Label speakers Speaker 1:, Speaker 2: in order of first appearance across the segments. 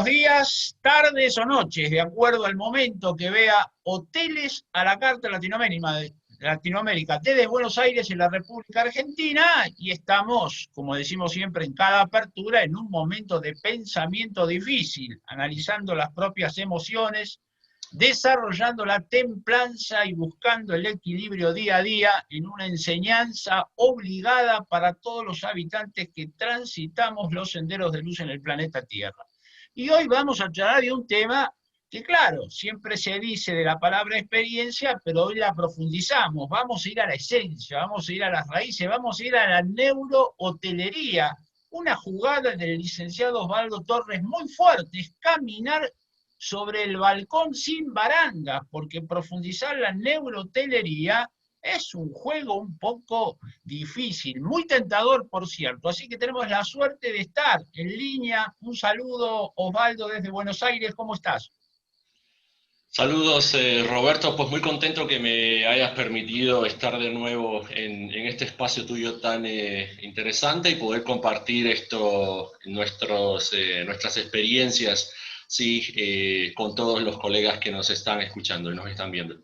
Speaker 1: buenos días, tardes o noches, de acuerdo al momento que vea Hoteles a la Carta Latinoamérica desde Buenos Aires en la República Argentina, y estamos, como decimos siempre en cada apertura, en un momento de pensamiento difícil, analizando las propias emociones, desarrollando la templanza y buscando el equilibrio día a día en una enseñanza obligada para todos los habitantes que transitamos los senderos de luz en el planeta Tierra. Y hoy vamos a charlar de un tema que, claro, siempre se dice de la palabra experiencia, pero hoy la profundizamos. Vamos a ir a la esencia, vamos a ir a las raíces, vamos a ir a la neurohotelería. Una jugada del licenciado Osvaldo Torres muy fuerte, es caminar sobre el balcón sin barangas, porque profundizar la neurohotelería es un juego un poco difícil, muy tentador, por cierto. Así que tenemos la suerte de estar en línea. Un saludo, Osvaldo, desde Buenos Aires. ¿Cómo estás?
Speaker 2: Saludos, Roberto. Pues muy contento que me hayas permitido estar de nuevo en este espacio tuyo tan interesante y poder compartir nuestras experiencias, sí, con todos los colegas que nos están escuchando y nos están viendo.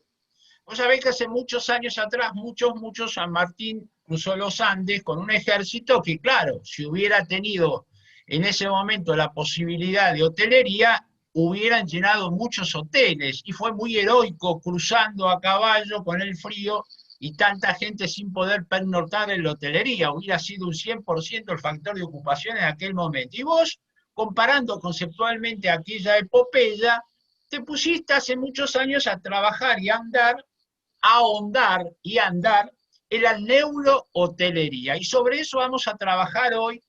Speaker 1: Vos sabés que hace muchos años atrás, muchos, San Martín cruzó los Andes con un ejército que, claro, si hubiera tenido en ese momento la posibilidad de hotelería, hubieran llenado muchos hoteles, y fue muy heroico cruzando a caballo con el frío y tanta gente sin poder pernoctar en la hotelería. Hubiera sido un 100% el factor de ocupación en aquel momento. Y vos, comparando conceptualmente aquella epopeya, te pusiste hace muchos años a trabajar y a andar, ahondar y andar en la neurohotelería. Y sobre eso vamos a trabajar hoy,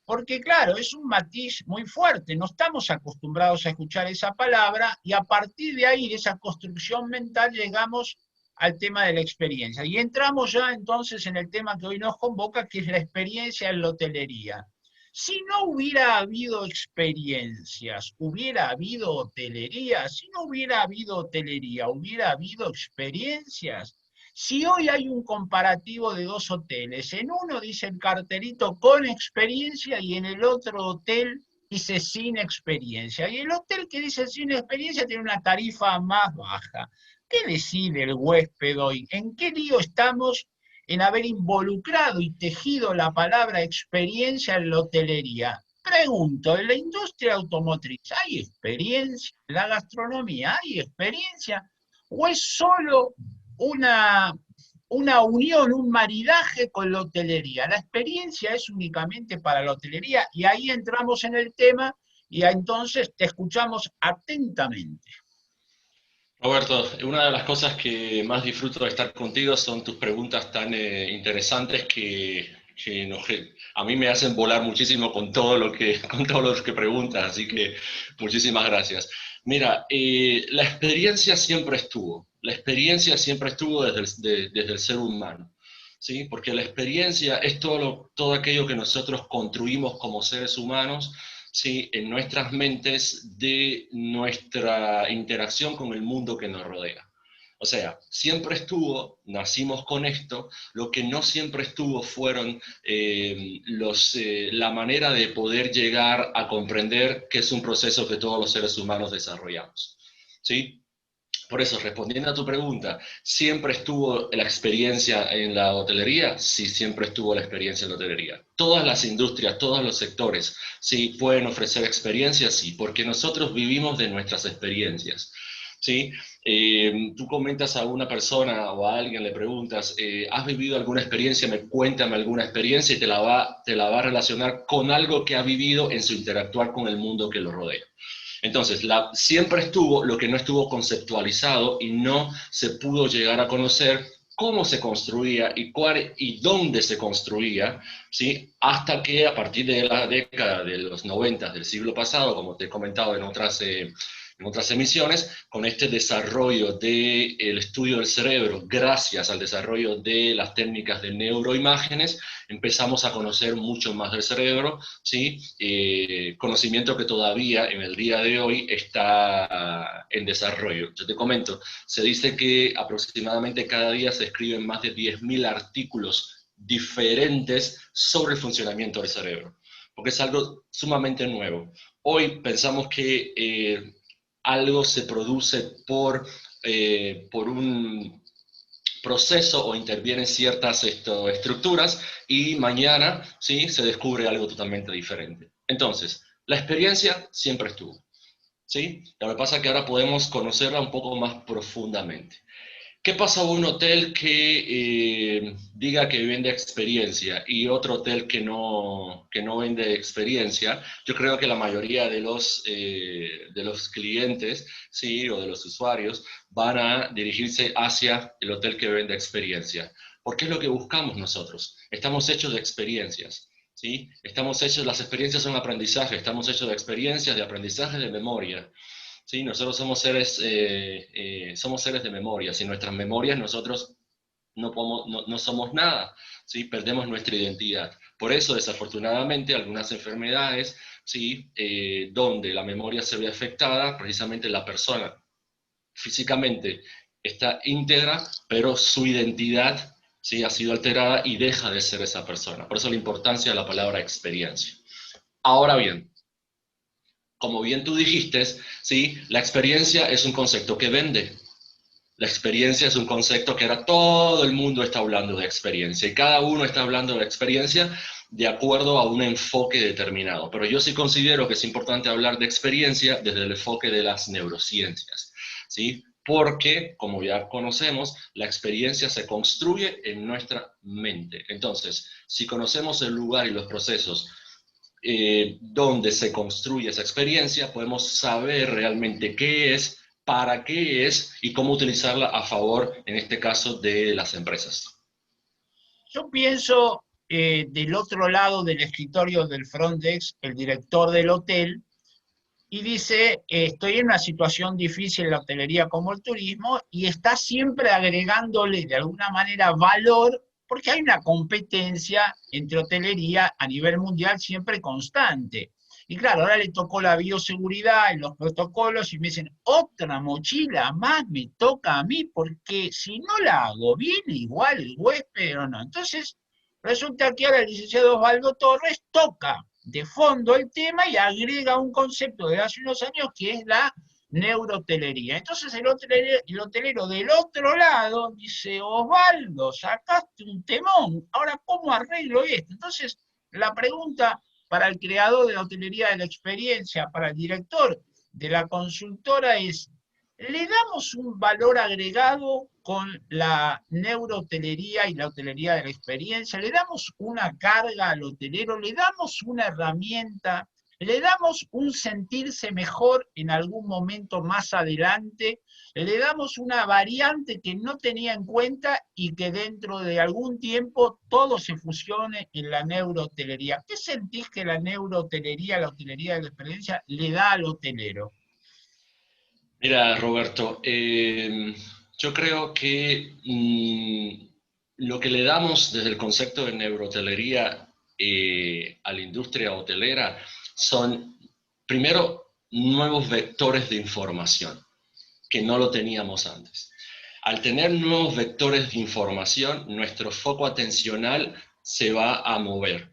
Speaker 1: porque claro, es un matiz muy fuerte, no estamos acostumbrados a escuchar esa palabra, y a partir de ahí, de esa construcción mental, llegamos al tema de la experiencia. Y entramos ya entonces en el tema que hoy nos convoca, que es la experiencia en la hotelería. Si no hubiera habido experiencias, hubiera habido hotelería. Si no hubiera habido hotelería, hubiera habido experiencias. Si hoy hay un comparativo de dos hoteles, en uno dice el cartelito con experiencia y en el otro hotel dice sin experiencia. Y el hotel que dice sin experiencia tiene una tarifa más baja. ¿Qué decide el huésped hoy? ¿En qué lío estamos en haber involucrado y tejido la palabra experiencia en la hotelería? Pregunto, ¿en la industria automotriz hay experiencia? ¿En la gastronomía hay experiencia? ¿O es solo una, una unión, un maridaje con la hotelería? La experiencia es únicamente para la hotelería, y ahí entramos en el tema, y entonces te escuchamos atentamente.
Speaker 2: Roberto, una de las cosas que más disfruto de estar contigo son tus preguntas tan interesantes que a mí me hacen volar muchísimo con todo con todo lo que preguntas, así que muchísimas gracias. Mira, la experiencia siempre estuvo desde el ser humano, ¿sí? Porque la experiencia es todo aquello que nosotros construimos como seres humanos, ¿sí? En nuestras mentes de nuestra interacción con el mundo que nos rodea. O sea, siempre estuvo, nacimos con esto, lo que no siempre estuvo fueron la manera de poder llegar a comprender que es un proceso que todos los seres humanos desarrollamos, ¿sí? Por eso, respondiendo a tu pregunta, ¿siempre estuvo la experiencia en la hotelería? Sí, siempre estuvo la experiencia en la hotelería. Todas las industrias, todos los sectores, sí, pueden ofrecer experiencias, sí, porque nosotros vivimos de nuestras experiencias. ¿Sí? Tú comentas a una persona o a alguien, le preguntas, ¿has vivido alguna experiencia? Cuéntame alguna experiencia, y te la va a relacionar con algo que ha vivido en su interactuar con el mundo que lo rodea. Entonces, siempre estuvo lo que no estuvo conceptualizado y no se pudo llegar a conocer cómo se construía y dónde se construía, ¿sí? Hasta que a partir de la década de los 90 del siglo pasado, como te he comentado en otras emisiones, con este desarrollo del estudio del cerebro, gracias al desarrollo de las técnicas de neuroimágenes, empezamos a conocer mucho más del cerebro, ¿sí? Conocimiento que todavía en el día de hoy está en desarrollo. Yo te comento, se dice que aproximadamente cada día se escriben más de 10.000 artículos diferentes sobre el funcionamiento del cerebro. porque es algo sumamente nuevo. Hoy pensamos que algo se produce por un proceso o intervienen ciertas estructuras y mañana ¿sí? se descubre algo totalmente diferente. Entonces, la experiencia siempre estuvo. ¿Sí? Lo que pasa es que ahora podemos conocerla un poco más profundamente. ¿Qué pasa a un hotel que diga que vende experiencia y otro hotel que no vende experiencia? Yo creo que la mayoría de los clientes, ¿sí? O de los usuarios van a dirigirse hacia el hotel que vende experiencia. Porque es lo que buscamos nosotros. Estamos hechos de experiencias. ¿Sí? Estamos hechos, las experiencias son aprendizaje, estamos hechos de experiencias, de aprendizaje, de memoria. Sí, nosotros somos seres de memoria. Sin nuestras memorias nosotros no somos nada, ¿sí? Perdemos nuestra identidad. Por eso, desafortunadamente, algunas enfermedades, ¿sí? Donde la memoria se ve afectada, precisamente la persona físicamente está íntegra, pero su identidad, ¿sí? Ha sido alterada y deja de ser esa persona. Por eso la importancia de la palabra experiencia. Ahora bien, como bien tú dijiste, ¿sí? La experiencia es un concepto que vende. La experiencia es un concepto que ahora todo el mundo está hablando de experiencia y cada uno está hablando de experiencia de acuerdo a un enfoque determinado. Pero yo sí considero que es importante hablar de experiencia desde el enfoque de las neurociencias, ¿sí? Porque, como ya conocemos, la experiencia se construye en nuestra mente. Entonces, si conocemos el lugar y los procesos donde se construye esa experiencia, podemos saber realmente qué es, para qué es y cómo utilizarla a favor, en este caso, de las empresas.
Speaker 1: Yo pienso del otro lado del escritorio del front desk, el director del hotel, y dice, estoy en una situación difícil en la hotelería como el turismo, y está siempre agregándole de alguna manera valor, porque hay una competencia entre hotelería a nivel mundial siempre constante. Y claro, ahora le tocó la bioseguridad y los protocolos y me dicen, otra mochila más me toca a mí, porque si no la hago bien, igual el huésped o no. Entonces, resulta que ahora el licenciado Osvaldo Torres toca de fondo el tema y agrega un concepto de hace unos años que es la neurohotelería. Entonces el hotelero del otro lado dice, Osvaldo, sacaste un temón, ahora ¿cómo arreglo esto? Entonces la pregunta para el creador de la hotelería de la experiencia, para el director de la consultora es, ¿le damos un valor agregado con la neurohotelería y la hotelería de la experiencia? ¿Le damos una carga al hotelero? ¿Le damos una herramienta? ¿Le damos un sentirse mejor en algún momento más adelante? ¿Le damos una variante que no tenía en cuenta y que dentro de algún tiempo todo se fusione en la neurohotelería? ¿Qué sentís que la neurohotelería, la hotelería de la experiencia, le da al hotelero?
Speaker 2: Mira, Roberto, yo creo que lo que le damos desde el concepto de neurohotelería a la industria hotelera son, primero, nuevos vectores de información que no lo teníamos antes. Al tener nuevos vectores de información, nuestro foco atencional se va a mover.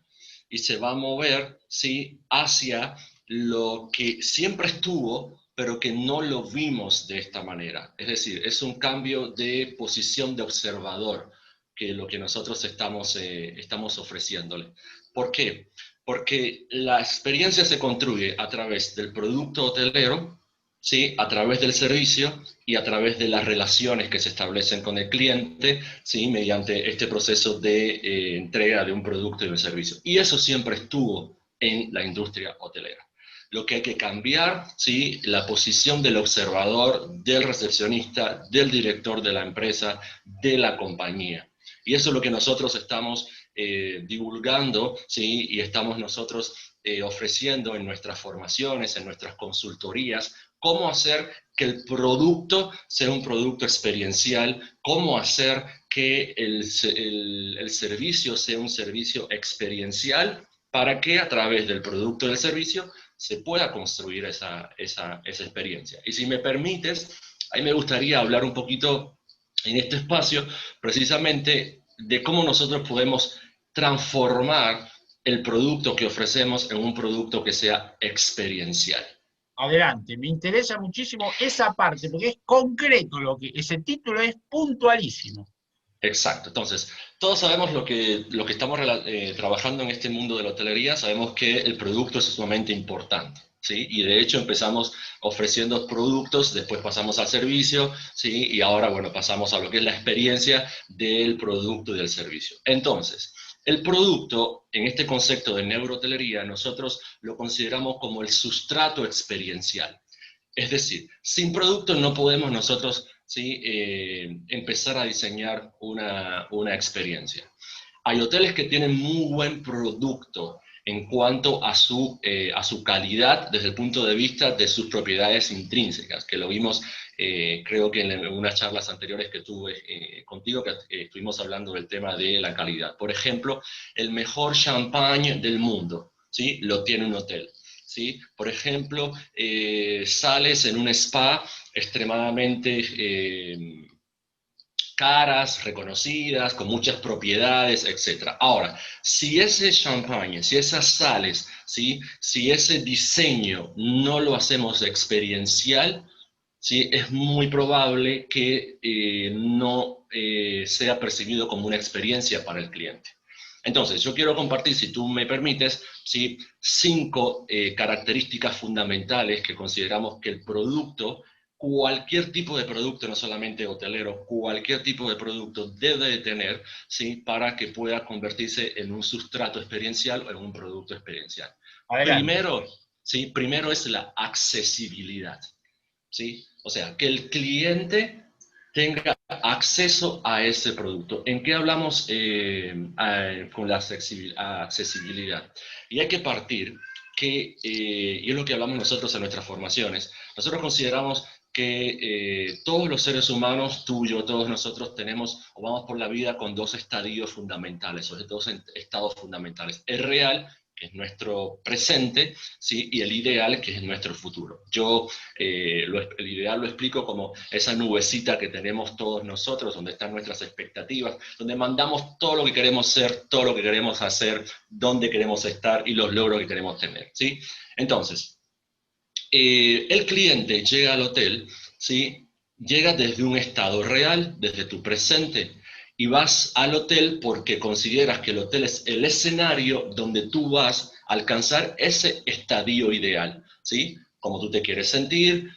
Speaker 2: Y se va a mover, ¿sí?, hacia lo que siempre estuvo, pero que no lo vimos de esta manera. Es decir, es un cambio de posición de observador, que lo que nosotros estamos ofreciéndole. ¿Por qué? Porque la experiencia se construye a través del producto hotelero, ¿sí?, a través del servicio y a través de las relaciones que se establecen con el cliente, ¿sí?, mediante este proceso de entrega de un producto y un servicio. Y eso siempre estuvo en la industria hotelera. Lo que hay que cambiar, ¿sí?, la posición del observador, del recepcionista, del director de la empresa, de la compañía. Y eso es lo que nosotros estamos divulgando, ¿sí?, y estamos nosotros ofreciendo en nuestras formaciones, en nuestras consultorías, cómo hacer que el producto sea un producto experiencial, cómo hacer que el servicio sea un servicio experiencial para que a través del producto del servicio se pueda construir esa experiencia. Y si me permites, ahí me gustaría hablar un poquito en este espacio precisamente de cómo nosotros podemos transformar el producto que ofrecemos en un producto que sea experiencial.
Speaker 1: Adelante, me interesa muchísimo esa parte, porque es concreto ese título es puntualísimo.
Speaker 2: Exacto. Entonces, todos sabemos lo que estamos trabajando en este mundo de la hotelería, sabemos que el producto es sumamente importante, ¿sí? Y de hecho empezamos ofreciendo productos, después pasamos al servicio, ¿sí? Y ahora, bueno, pasamos a lo que es la experiencia del producto y del servicio. Entonces, el producto, en este concepto de neurohotelería, nosotros lo consideramos como el sustrato experiencial. Es decir, sin producto no podemos nosotros, ¿sí? Empezar a diseñar una experiencia. Hay hoteles que tienen muy buen producto en cuanto a su calidad desde el punto de vista de sus propiedades intrínsecas, que lo vimos, creo que en unas charlas anteriores que tuve contigo, que estuvimos hablando del tema de la calidad. Por ejemplo, el mejor champán del mundo, ¿sí? Lo tiene un hotel. ¿Sí? Por ejemplo, sales en un spa extremadamente caras, reconocidas, con muchas propiedades, etc. Ahora, si ese champagne, si esas sales, ¿sí? Si ese diseño no lo hacemos experiencial, ¿sí? Es muy probable que no sea percibido como una experiencia para el cliente. Entonces, yo quiero compartir, si tú me permites, ¿sí? 5 características fundamentales que consideramos que el producto, cualquier tipo de producto, no solamente hotelero, cualquier tipo de producto debe de tener, ¿sí? Para que pueda convertirse en un sustrato experiencial o en un producto experiencial.
Speaker 1: Adelante.
Speaker 2: Primero es la accesibilidad, ¿sí? O sea, que el cliente tenga acceso a ese producto. ¿En qué hablamos con la accesibilidad? Y hay que partir que, y es lo que hablamos nosotros en nuestras formaciones, nosotros consideramos que todos los seres humanos, tú, yo, todos nosotros tenemos o vamos por la vida con 2 estadios fundamentales, o 2 estados fundamentales. El real, que es nuestro presente, ¿sí? Y el ideal, que es nuestro futuro. Yo el ideal lo explico como esa nubecita que tenemos todos nosotros, donde están nuestras expectativas, donde mandamos todo lo que queremos ser, todo lo que queremos hacer, dónde queremos estar y los logros que queremos tener, ¿sí? Entonces, el cliente llega al hotel, ¿sí? Llega desde un estado real, desde tu presente, y vas al hotel porque consideras que el hotel es el escenario donde tú vas a alcanzar ese estadio ideal, ¿sí? Como tú te quieres sentir,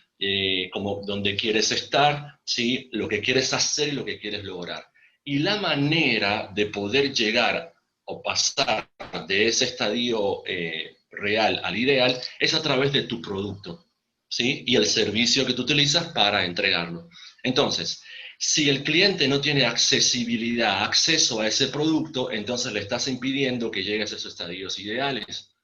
Speaker 2: como donde quieres estar, ¿sí? Lo que quieres hacer y lo que quieres lograr. Y la manera de poder llegar o pasar de ese estadio real al ideal es a través de tu producto, ¿sí? Y el servicio que tú utilizas para entregarlo. Entonces, si el cliente no tiene accesibilidad, acceso a ese producto, entonces le estás impidiendo que llegue a esos estadios ideales,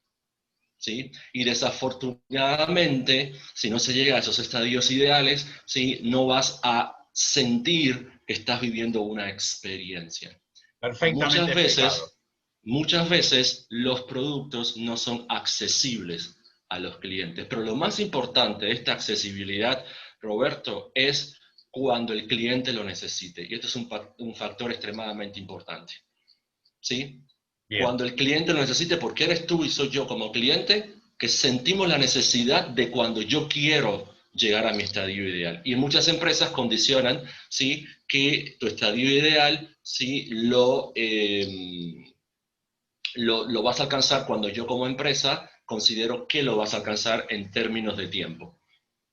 Speaker 2: ¿sí? Y desafortunadamente, si no se llega a esos estadios ideales, ¿sí? No vas a sentir que estás viviendo una experiencia.
Speaker 1: Perfectamente
Speaker 2: Muchas
Speaker 1: explicado.
Speaker 2: veces, muchas veces los productos no son accesibles a los clientes, pero lo más importante de esta accesibilidad, Roberto, es cuando el cliente lo necesite. Y esto es un factor extremadamente importante, ¿sí?
Speaker 1: Bien.
Speaker 2: Cuando el cliente lo necesite, porque eres tú y soy yo como cliente, que sentimos la necesidad de cuando yo quiero llegar a mi estadio ideal. Y muchas empresas condicionan, ¿sí? Que tu estadio ideal, ¿sí? Lo vas a alcanzar cuando yo como empresa considero que lo vas a alcanzar en términos de tiempo.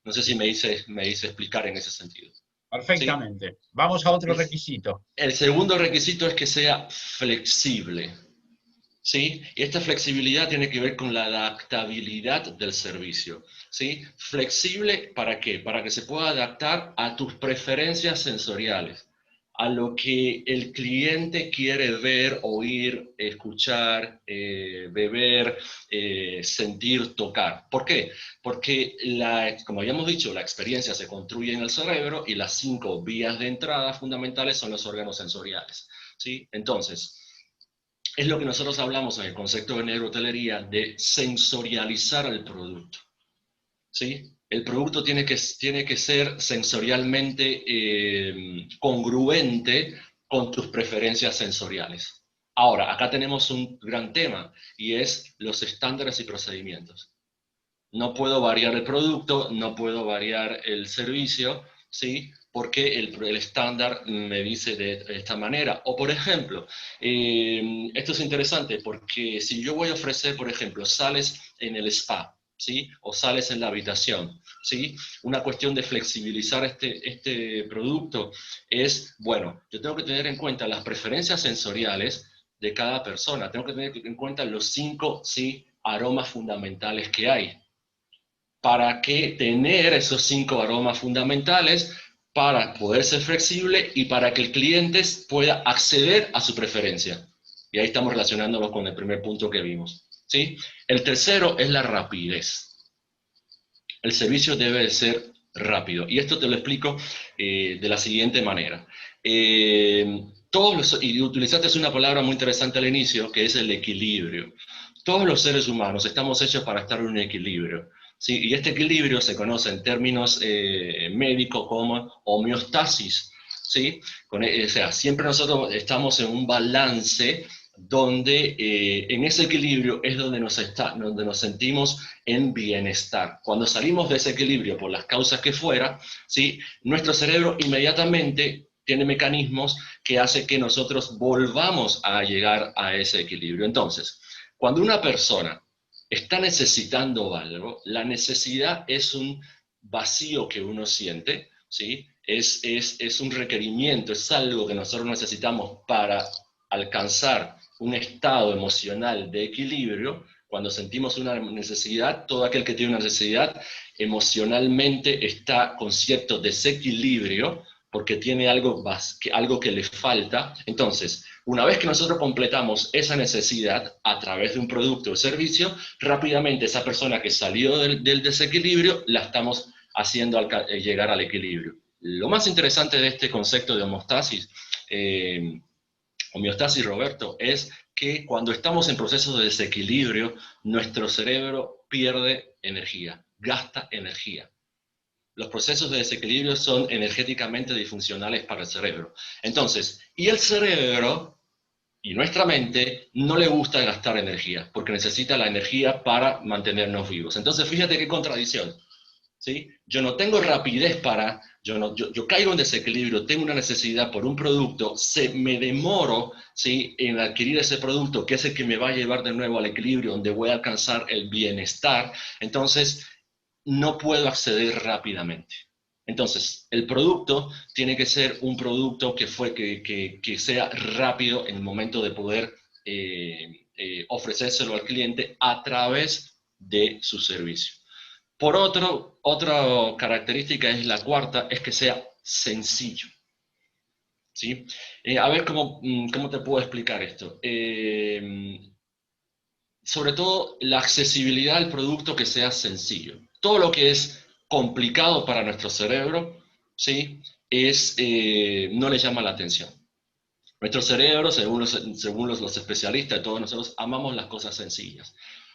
Speaker 2: No sé si me hice explicar en ese sentido. ¿Sí?
Speaker 1: Perfectamente. Vamos a otro
Speaker 2: El,
Speaker 1: requisito.
Speaker 2: el segundo requisito es que sea flexible. ¿Sí? Y esta flexibilidad tiene que ver con la adaptabilidad del servicio. ¿Sí? Flexible, ¿para qué? Para que se pueda adaptar a tus preferencias sensoriales, a lo que el cliente quiere ver, oír, escuchar, beber, sentir, tocar. ¿Por qué? Porque, como habíamos dicho, la experiencia se construye en el cerebro y las 5 vías de entrada fundamentales son los órganos sensoriales. ¿Sí? Entonces, es lo que nosotros hablamos en el concepto de neurohotelería de sensorializar el producto, ¿sí? El producto tiene que ser sensorialmente congruente con tus preferencias sensoriales. Ahora, acá tenemos un gran tema, y es los estándares y procedimientos. No puedo variar el producto, no puedo variar el servicio, ¿sí? Porque el estándar me dice de esta manera. O por ejemplo, esto es interesante porque si yo voy a ofrecer, por ejemplo, sales en el spa, ¿sí? O sales en la habitación, ¿sí? Una cuestión de flexibilizar este producto es, bueno, yo tengo que tener en cuenta las preferencias sensoriales de cada persona. Tengo que tener en cuenta los 5, ¿sí?, aromas fundamentales que hay. ¿Para qué tener esos 5 aromas fundamentales? Para poder ser flexible y para que el cliente pueda acceder a su preferencia. Y ahí estamos relacionándolo con el primer punto que vimos, ¿sí? El tercero es la rapidez. El servicio debe ser rápido. Y esto te lo explico de la siguiente manera. Y utilizaste una palabra muy interesante al inicio, que es el equilibrio. Todos los seres humanos estamos hechos para estar en un equilibrio, ¿sí? Y este equilibrio se conoce en términos médicos como homeostasis, ¿sí? O sea, siempre nosotros estamos en un balance donde en ese equilibrio es donde nos sentimos en bienestar. Cuando salimos de ese equilibrio por las causas que fuera, ¿sí?, nuestro cerebro inmediatamente tiene mecanismos que hacen que nosotros volvamos a llegar a ese equilibrio. Entonces, cuando una persona está necesitando algo, la necesidad es un vacío que uno siente, ¿sí? Es un requerimiento, es algo que nosotros necesitamos para alcanzar un estado emocional de equilibrio. Cuando sentimos una necesidad, todo aquel que tiene una necesidad emocionalmente está con cierto desequilibrio porque tiene algo que le falta. Entonces, una vez que nosotros completamos esa necesidad a través de un producto o servicio, rápidamente esa persona que salió del desequilibrio la estamos haciendo llegar al equilibrio. Lo más interesante de este concepto de homeostasis, Roberto, es que cuando estamos en procesos de desequilibrio, nuestro cerebro pierde energía, gasta energía. Los procesos de desequilibrio son energéticamente disfuncionales para el cerebro. Entonces, y el cerebro y nuestra mente no le gusta gastar energía, porque necesita la energía para mantenernos vivos. Entonces, fíjate qué contradicción, ¿sí? Yo no tengo rapidez yo caigo en desequilibrio, tengo una necesidad por un producto, me demoro, ¿sí?, en adquirir ese producto, que es el que me va a llevar de nuevo al equilibrio, donde voy a alcanzar el bienestar. Entonces, no puedo acceder rápidamente. Entonces, el producto tiene que ser un producto que sea rápido en el momento de poder ofrecérselo al cliente a través de su servicio. Por otra característica es la cuarta, es que sea sencillo, ¿sí? A ver cómo te puedo explicar esto. Sobre todo la accesibilidad al producto, que sea sencillo. Todo lo que es complicado para nuestro cerebro, ¿sí?, no le llama la atención. Nuestro cerebro, según los especialistas, todos nosotros amamos las cosas sencillas,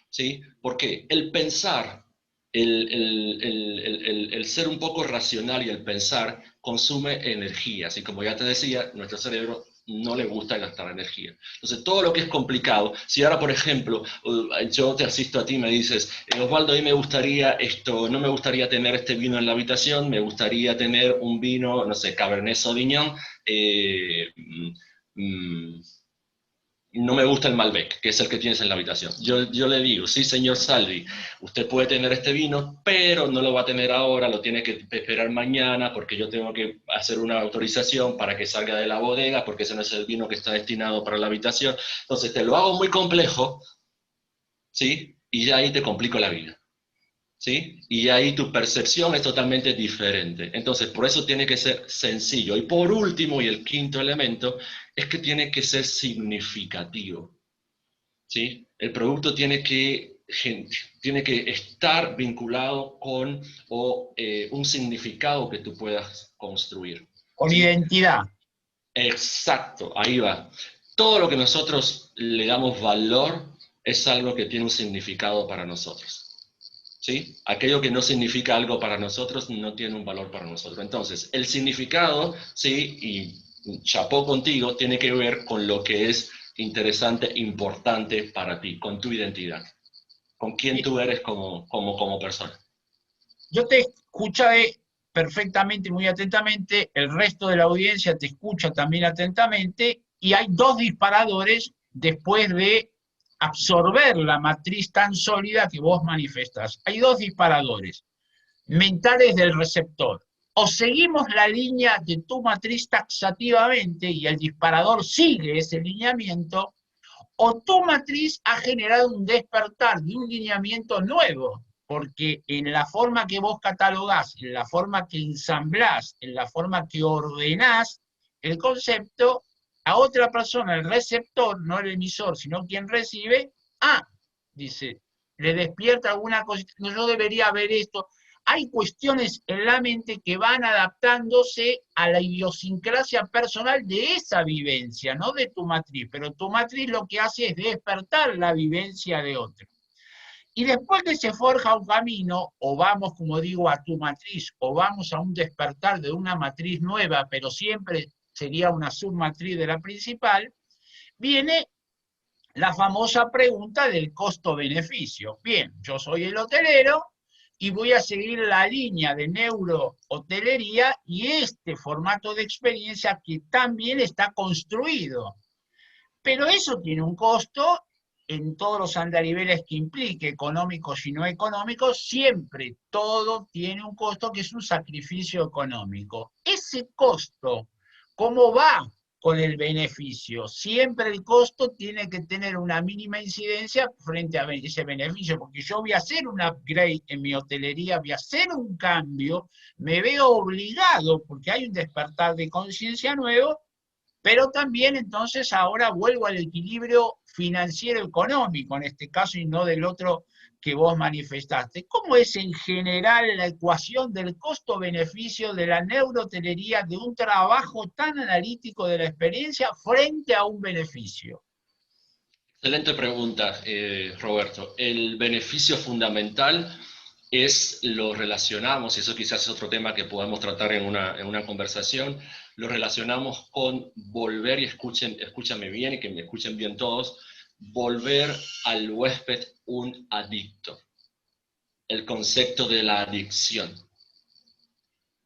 Speaker 2: ¿sí? ¿Por qué? El pensar, el ser un poco racional y el pensar consume energía. Así como ya te decía, nuestro cerebro no le gusta gastar energía. Entonces, todo lo que es complicado, si ahora, por ejemplo, yo te asisto a ti y me dices, Osvaldo, a mí me gustaría esto, no me gustaría tener este vino en la habitación, me gustaría tener un vino, no sé, Cabernet Sauvignon, no me gusta el Malbec, que es el que tienes en la habitación. Yo le digo, sí, señor Salvi, usted puede tener este vino, pero no lo va a tener ahora, lo tiene que esperar mañana, porque yo tengo que hacer una autorización para que salga de la bodega, porque ese no es el vino que está destinado para la habitación. Entonces, te lo hago muy complejo, ¿sí? Y ya ahí te complico la vida, ¿sí? Y ahí tu percepción es totalmente diferente. Entonces, por eso tiene que ser sencillo. Y por último, y el quinto elemento, es que tiene que ser significativo, ¿sí? El producto tiene que estar vinculado con un significado que tú puedas construir,
Speaker 1: Con
Speaker 2: ¿sí?
Speaker 1: identidad.
Speaker 2: Exacto, ahí va. Todo lo que nosotros le damos valor es algo que tiene un significado para nosotros, ¿sí? Aquello que no significa algo para nosotros no tiene un valor para nosotros. Entonces, el significado, ¿sí?, y chapó contigo, tiene que ver con lo que es interesante, importante para ti, con tu identidad, con quién tú eres como persona.
Speaker 1: Yo te escuché perfectamente, muy atentamente, el resto de la audiencia te escucha también atentamente, y hay dos disparadores después de absorber la matriz tan sólida que vos manifestás. Hay dos disparadores mentales del receptor. O seguimos la línea de tu matriz taxativamente y el disparador sigue ese lineamiento, o tu matriz ha generado un despertar de un lineamiento nuevo, porque en la forma que vos catalogás, en la forma que ensamblás, en la forma que ordenás el concepto, a otra persona, el receptor, no el emisor, sino quien recibe, dice, le despierta alguna cosa, no, yo debería ver esto. Hay cuestiones en la mente que van adaptándose a la idiosincrasia personal de esa vivencia, no de tu matriz, pero tu matriz lo que hace es despertar la vivencia de otro. Y después que se forja un camino, o vamos, como digo, a tu matriz, o vamos a un despertar de una matriz nueva, pero siempre sería una submatriz de la principal, viene la famosa pregunta del costo-beneficio. Bien, yo soy el hotelero y voy a seguir la línea de neurohotelería y este formato de experiencia que también está construido. Pero eso tiene un costo en todos los andariveles que implique, económicos y no económicos, siempre todo tiene un costo que es un sacrificio económico. Ese costo, ¿cómo va con el beneficio? Siempre el costo tiene que tener una mínima incidencia frente a ese beneficio, porque yo voy a hacer un upgrade en mi hotelería, voy a hacer un cambio, me veo obligado, porque hay un despertar de conciencia nuevo, pero también entonces ahora vuelvo al equilibrio financiero económico, en este caso, y no del otro que vos manifestaste. ¿Cómo es en general la ecuación del costo-beneficio de la neurohotelería de un trabajo tan analítico de la experiencia frente a un beneficio?
Speaker 2: Excelente pregunta, Roberto. El beneficio fundamental lo relacionamos, y eso quizás es otro tema que podemos tratar en una conversación, lo relacionamos con volver, y escúchame bien y que me escuchen bien todos, volver al huésped un adicto. El concepto de la adicción.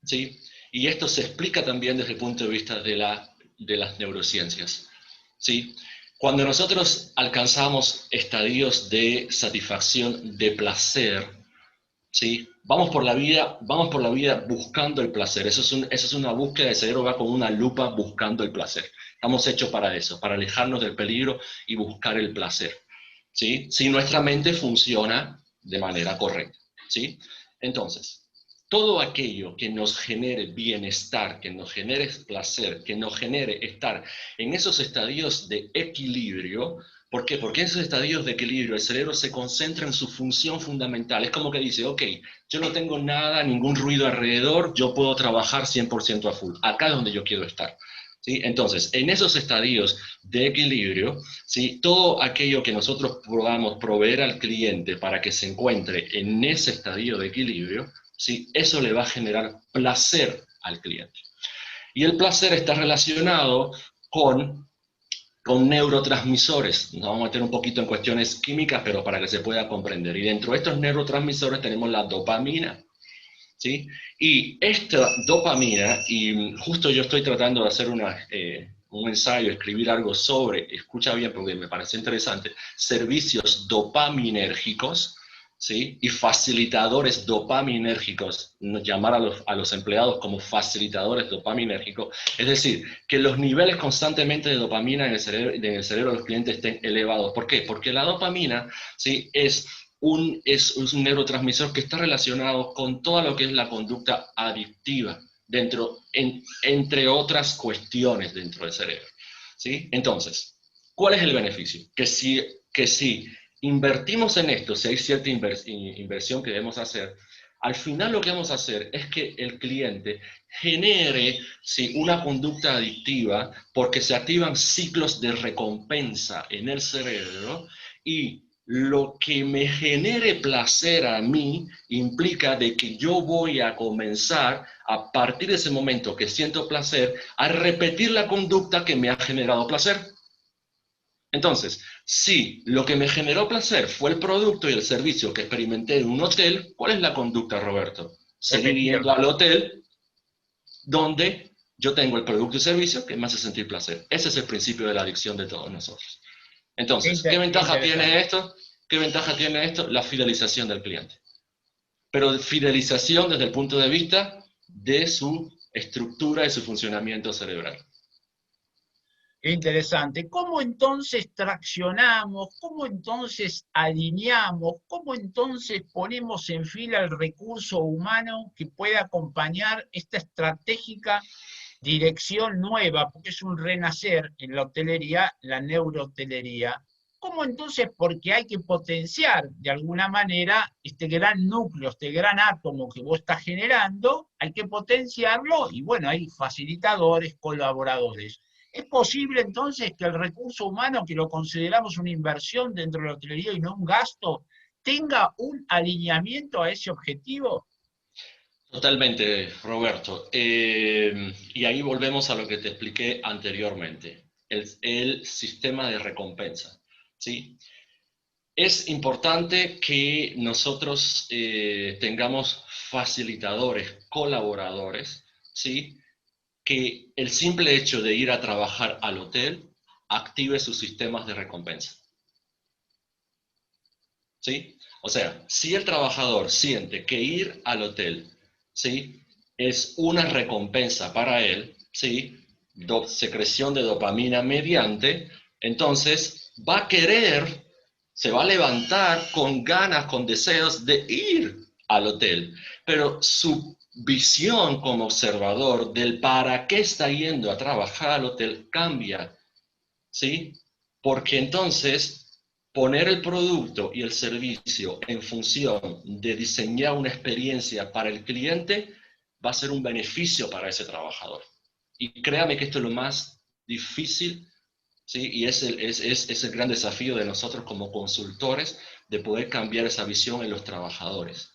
Speaker 2: ¿Sí? Y esto se explica también desde el punto de vista de las neurociencias. ¿Sí? Cuando nosotros alcanzamos estadios de satisfacción, de placer, ¿sí? Vamos por la vida buscando el placer. Eso es una búsqueda, el cerebro va con una lupa buscando el placer. Estamos hechos para eso, para alejarnos del peligro y buscar el placer. ¿Sí? Si nuestra mente funciona de manera correcta. ¿Sí? Entonces, todo aquello que nos genere bienestar, que nos genere placer, que nos genere estar en esos estadios de equilibrio. ¿Por qué? Porque en esos estadios de equilibrio el cerebro se concentra en su función fundamental. Es como que dice, ok, yo no tengo nada, ningún ruido alrededor, yo puedo trabajar 100% a full. Acá es donde yo quiero estar. ¿Sí? Entonces, en esos estadios de equilibrio, ¿sí? Todo aquello que nosotros podamos proveer al cliente para que se encuentre en ese estadio de equilibrio, ¿sí? Eso le va a generar placer al cliente. Y el placer está relacionado con neurotransmisores. Nos vamos a meter un poquito en cuestiones químicas, pero para que se pueda comprender. Y dentro de estos neurotransmisores tenemos la dopamina. ¿Sí? Y esta dopamina, y justo yo estoy tratando de hacer un ensayo, escribir algo sobre, escucha bien porque me parece interesante, servicios dopaminérgicos, ¿sí? Y facilitadores dopaminérgicos, llamar a los empleados como facilitadores dopaminérgicos, es decir, que los niveles constantemente de dopamina en el cerebro de los clientes estén elevados. ¿Por qué? Porque la dopamina, ¿sí? es un neurotransmisor que está relacionado con todo lo que es la conducta adictiva, entre otras cuestiones dentro del cerebro. ¿Sí? Entonces, ¿cuál es el beneficio? Que si invertimos en esto, si hay cierta inversión que debemos hacer, al final lo que vamos a hacer es que el cliente genere una conducta adictiva porque se activan ciclos de recompensa en el cerebro y lo que me genere placer a mí implica de que yo voy a comenzar a partir de ese momento que siento placer a repetir la conducta que me ha generado placer. Entonces, si lo que me generó placer fue el producto y el servicio que experimenté en un hotel, ¿cuál es la conducta, Roberto? Seguir yendo al
Speaker 1: Efectivamente.
Speaker 2: hotel donde yo tengo el producto y servicio que me hace sentir placer. Ese es el principio de la adicción de todos nosotros. Entonces, ¿qué
Speaker 1: Qué
Speaker 2: ventaja tiene
Speaker 1: interesante.
Speaker 2: esto? ¿Qué ventaja tiene esto? La fidelización del cliente. Pero fidelización desde el punto de vista de su estructura y su funcionamiento cerebral.
Speaker 1: Qué interesante. ¿Cómo entonces traccionamos? ¿Cómo entonces alineamos? ¿Cómo entonces ponemos en fila el recurso humano que pueda acompañar esta estratégica dirección nueva? Porque es un renacer en la hotelería, la neurohotelería. ¿Cómo entonces? Porque hay que potenciar de alguna manera este gran núcleo, este gran átomo que vos estás generando, hay que potenciarlo y bueno, hay facilitadores, colaboradores. ¿Es posible entonces que el recurso humano, que lo consideramos una inversión dentro de la hotelería y no un gasto, tenga un alineamiento a ese objetivo?
Speaker 2: Totalmente, Roberto. Y ahí volvemos a lo que te expliqué anteriormente, el sistema de recompensa. ¿Sí? Es importante que nosotros tengamos facilitadores, colaboradores, ¿sí? Que el simple hecho de ir a trabajar al hotel active sus sistemas de recompensa. ¿Sí? O sea, si el trabajador siente que ir al hotel, ¿sí? Es una recompensa para él, ¿sí? Secreción de dopamina mediante, entonces va a querer, se va a levantar con ganas, con deseos de ir al hotel. Pero su visión como observador del para qué está yendo a trabajar al hotel cambia, ¿sí? Porque entonces poner el producto y el servicio en función de diseñar una experiencia para el cliente va a ser un beneficio para ese trabajador. Y créame que esto es lo más difícil, ¿sí? Y es el gran desafío de nosotros como consultores de poder cambiar esa visión en los trabajadores.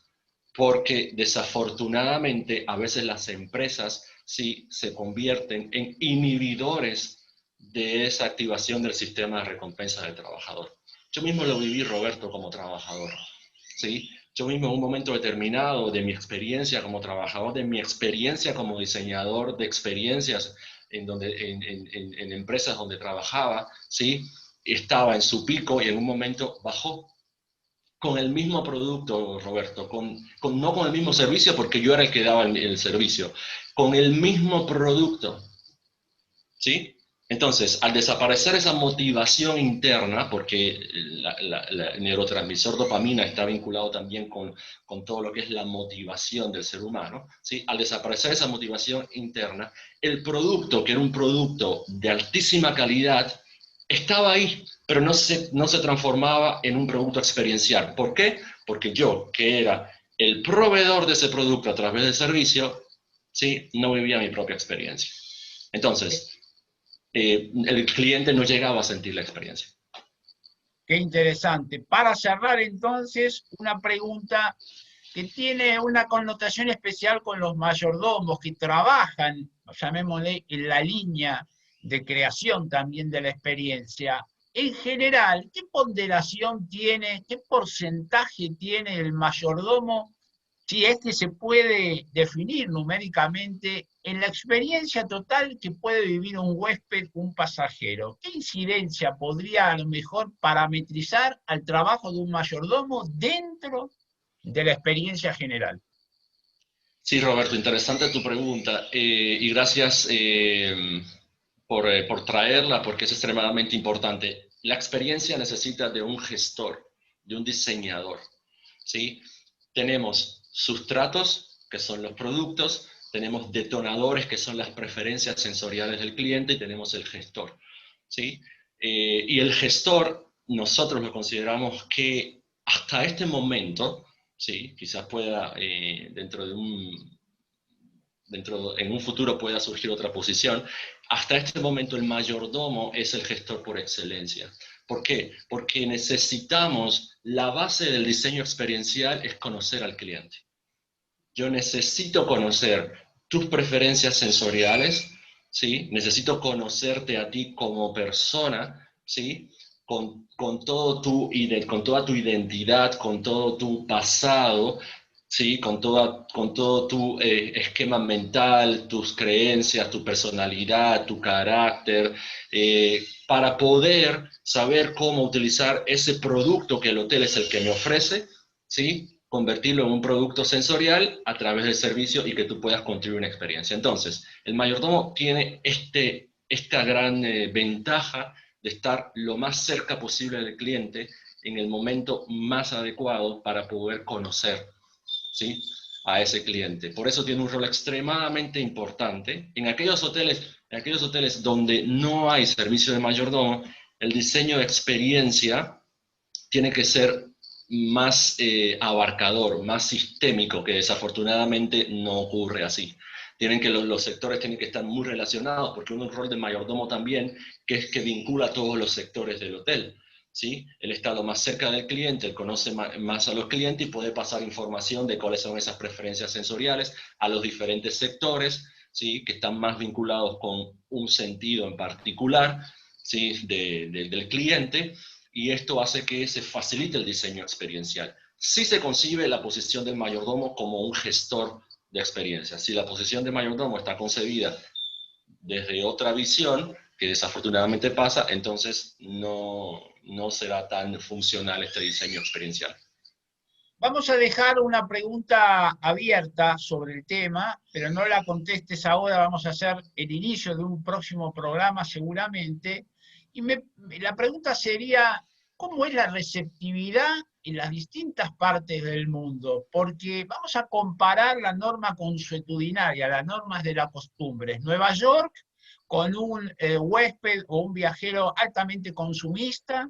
Speaker 2: Porque desafortunadamente a veces las empresas sí se convierten en inhibidores de esa activación del sistema de recompensa del trabajador. Yo mismo lo viví, Roberto, como trabajador. ¿Sí? Yo mismo en un momento determinado de mi experiencia como trabajador, de mi experiencia como diseñador de experiencias en empresas donde trabajaba, ¿sí? Estaba en su pico y en un momento bajó con el mismo producto, Roberto, no con el mismo servicio, porque yo era el que daba el servicio, con el mismo producto, ¿sí? Entonces, al desaparecer esa motivación interna, porque el neurotransmisor dopamina está vinculado también con todo lo que es la motivación del ser humano, ¿sí? Al desaparecer esa motivación interna, el producto, que era un producto de altísima calidad, estaba ahí, pero no se transformaba en un producto experiencial. ¿Por qué? Porque yo, que era el proveedor de ese producto a través del servicio, ¿sí? No vivía mi propia experiencia. Entonces, el cliente no llegaba a sentir la experiencia.
Speaker 1: Qué interesante. Para cerrar entonces, una pregunta que tiene una connotación especial con los mayordomos que trabajan, llamémosle, en la línea de creación también de la experiencia. En general, ¿qué ponderación tiene, qué porcentaje tiene el mayordomo, si es que se puede definir numéricamente, en la experiencia total que puede vivir un huésped, un pasajero? ¿Qué incidencia podría a lo mejor parametrizar al trabajo de un mayordomo dentro de la experiencia general?
Speaker 2: Sí, Roberto, interesante tu pregunta y gracias por traerla porque es extremadamente importante. La experiencia necesita de un gestor, de un diseñador, ¿sí? Tenemos sustratos, que son los productos, tenemos detonadores, que son las preferencias sensoriales del cliente, y tenemos el gestor, ¿sí? Y el gestor, nosotros lo consideramos que hasta este momento, sí, quizás pueda en un futuro pueda surgir otra posición. Hasta este momento el mayordomo es el gestor por excelencia. ¿Por qué? Porque necesitamos, la base del diseño experiencial es conocer al cliente. Yo necesito conocer tus preferencias sensoriales, ¿sí? Necesito conocerte a ti como persona, ¿sí? con toda tu identidad, con todo tu pasado, ¿sí? Con todo tu esquema mental, tus creencias, tu personalidad, tu carácter, para poder saber cómo utilizar ese producto que el hotel es el que me ofrece, ¿sí? Convertirlo en un producto sensorial a través del servicio y que tú puedas construir una experiencia. Entonces, el mayordomo tiene esta gran ventaja de estar lo más cerca posible del cliente en el momento más adecuado para poder conocer, ¿sí?, a ese cliente. Por eso tiene un rol extremadamente importante. En aquellos hoteles donde no hay servicio de mayordomo, el diseño de experiencia tiene que ser más abarcador, más sistémico, que desafortunadamente no ocurre así. Los sectores tienen que estar muy relacionados, porque un rol de mayordomo también, que es que vincula a todos los sectores del hotel, ¿sí? Él está lo más cerca del cliente, él conoce más a los clientes y puede pasar información de cuáles son esas preferencias sensoriales a los diferentes sectores, ¿sí?, que están más vinculados con un sentido en particular, ¿sí?, del cliente, y esto hace que se facilite el diseño experiencial. Sí se concibe la posición del mayordomo como un gestor de experiencia. Si la posición de mayordomo está concebida desde otra visión, que desafortunadamente pasa, entonces no será tan funcional este diseño experiencial.
Speaker 1: Vamos a dejar una pregunta abierta sobre el tema, pero no la contestes ahora, vamos a hacer el inicio de un próximo programa seguramente. Y la pregunta sería, ¿cómo es la receptividad en las distintas partes del mundo? Porque vamos a comparar la norma consuetudinaria, las normas de las costumbres. Nueva York con un huésped o un viajero altamente consumista,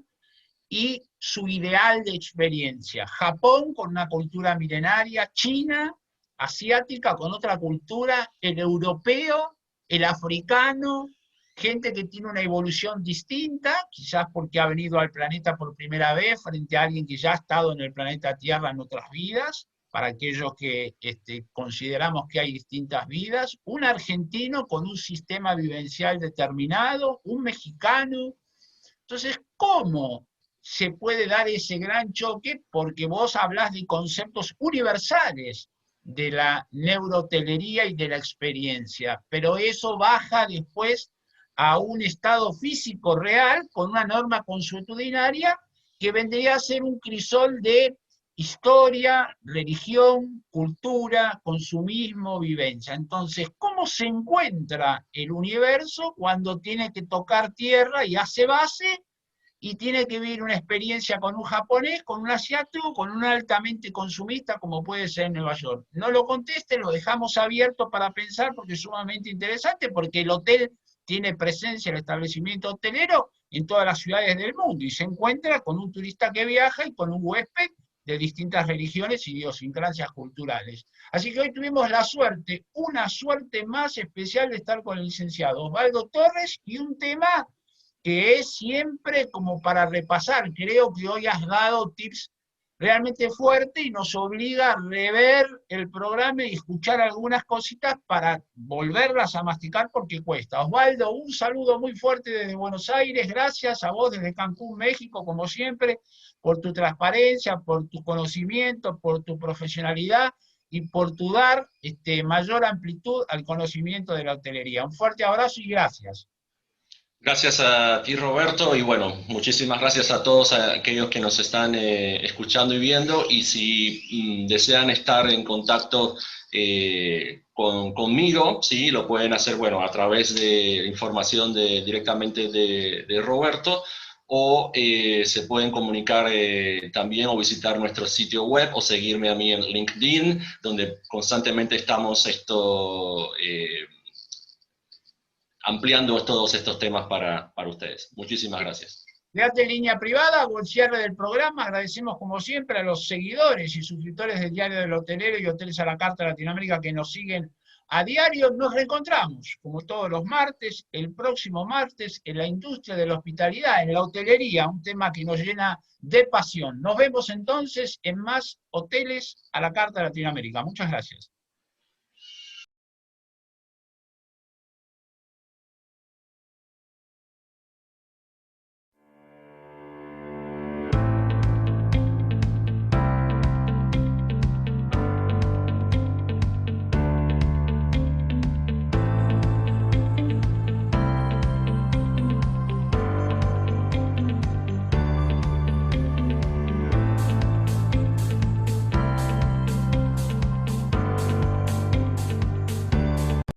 Speaker 1: y su ideal de experiencia. Japón con una cultura milenaria, China, asiática con otra cultura, el europeo, el africano, gente que tiene una evolución distinta, quizás porque ha venido al planeta por primera vez frente a alguien que ya ha estado en el planeta Tierra en otras vidas, para aquellos que consideramos que hay distintas vidas, un argentino con un sistema vivencial determinado, un mexicano. Entonces, ¿cómo se puede dar ese gran choque? Porque vos hablás de conceptos universales de la neurohotelería y de la experiencia, pero eso baja después a un estado físico real con una norma consuetudinaria que vendría a ser un crisol de historia, religión, cultura, consumismo, vivencia. Entonces, ¿cómo se encuentra el universo cuando tiene que tocar tierra y hace base y tiene que vivir una experiencia con un japonés, con un asiático, con un altamente consumista como puede ser en Nueva York? No lo conteste, lo dejamos abierto para pensar porque es sumamente interesante, porque el hotel tiene presencia, el establecimiento hotelero, en todas las ciudades del mundo y se encuentra con un turista que viaja y con un huésped de distintas religiones y idiosincrasias culturales. Así que hoy tuvimos la suerte, una suerte más especial de estar con el licenciado Osvaldo Torres y un tema que es siempre como para repasar. Creo que hoy has dado tips realmente fuertes y nos obliga a rever el programa y escuchar algunas cositas para volverlas a masticar porque cuesta. Osvaldo, un saludo muy fuerte desde Buenos Aires, gracias a vos desde Cancún, México, como siempre, por tu transparencia, por tu conocimiento, por tu profesionalidad y por tu dar mayor amplitud al conocimiento de la hotelería. Un fuerte abrazo y gracias.
Speaker 2: Gracias a ti, Roberto, y bueno, muchísimas gracias a todos aquellos que nos están escuchando y viendo, y si desean estar en contacto conmigo, sí, lo pueden hacer, bueno, a través de información directamente de Roberto, o se pueden comunicar también o visitar nuestro sitio web o seguirme a mí en LinkedIn, donde constantemente estamos ampliando todos estos temas para ustedes. Muchísimas gracias.
Speaker 1: Quédate en línea privada, hago el cierre del programa. Agradecemos como siempre a los seguidores y suscriptores del Diario del Hotelero y Hoteles a la Carta Latinoamérica que nos siguen a diario. Nos reencontramos, como todos los martes, el próximo martes, en la industria de la hospitalidad, en la hotelería, un tema que nos llena de pasión. Nos vemos entonces en más Hoteles a la Carta Latinoamérica. Muchas gracias.